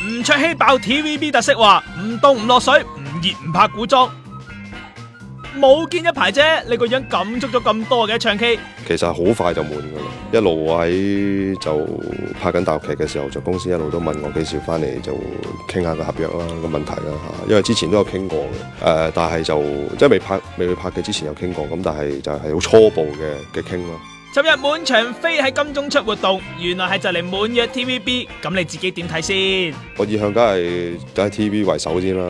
吳卓羲爆 TVB 特色話唔凍唔落水，唔熱唔拍古裝。冇見一排啫，你個樣感觸咗咁多嘅唱 K。其實好快就滿㗎啦，一路喺就拍緊大陸劇嘅時候，就公司一路都問我幾時翻嚟就傾下個合約啦個問題啦嚇，因為之前都有傾過嘅，但係就即係未去拍嘅之前有傾過，咁但係就係好初步嘅傾咯。尋日滿場飛喺金鐘出活動，原來係就嚟滿約 TVB， 咁你自己點睇先？我意向梗係TVB 為首先啦。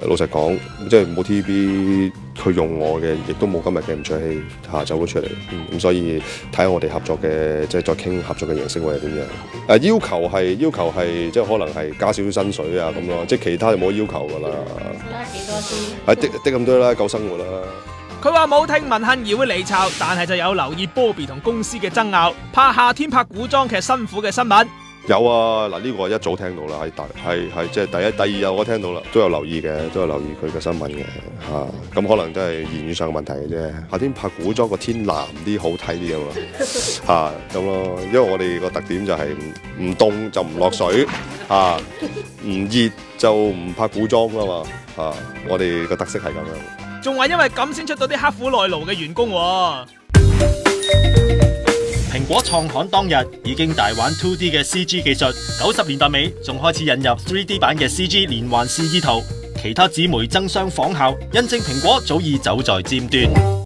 老實講，即係冇 TVB 佢用我嘅，亦都冇今日嘅吳卓羲走咗出嚟。咁所以睇下我哋合作嘅，即係再傾合作嘅形式會係點樣？要求係即係可能係加少少薪水啊咁咯，即係其他就冇要求㗎啦。加幾多先？的咁多啦，夠生活啦。佢話冇聽聞杏兒會離巢，但係就有留意 Bobby 同公司嘅爭拗，拍夏天拍古裝劇辛苦嘅新聞。有啊，嗱呢個一早聽到啦，係即係第二日我聽到啦，都有留意嘅，都有留意佢嘅新聞嘅嚇。咁可能都係言語上嘅問題嘅啫。夏天拍古裝個天藍啲好睇啲啊嘛嚇咁咯，因為我哋個特點就係唔凍就唔落水嚇，唔熱就唔拍古裝啊嘛嚇。我哋個特色係咁樣。仲話因為咁先出到啲刻苦耐勞嘅員工喎。蘋果創刊當日已經大玩 2D 嘅 CG 技術，90年代尾仲開始引入 3D 版嘅 CG 連環示意圖，其他紙媒爭相仿效，印證蘋果早已走在尖端。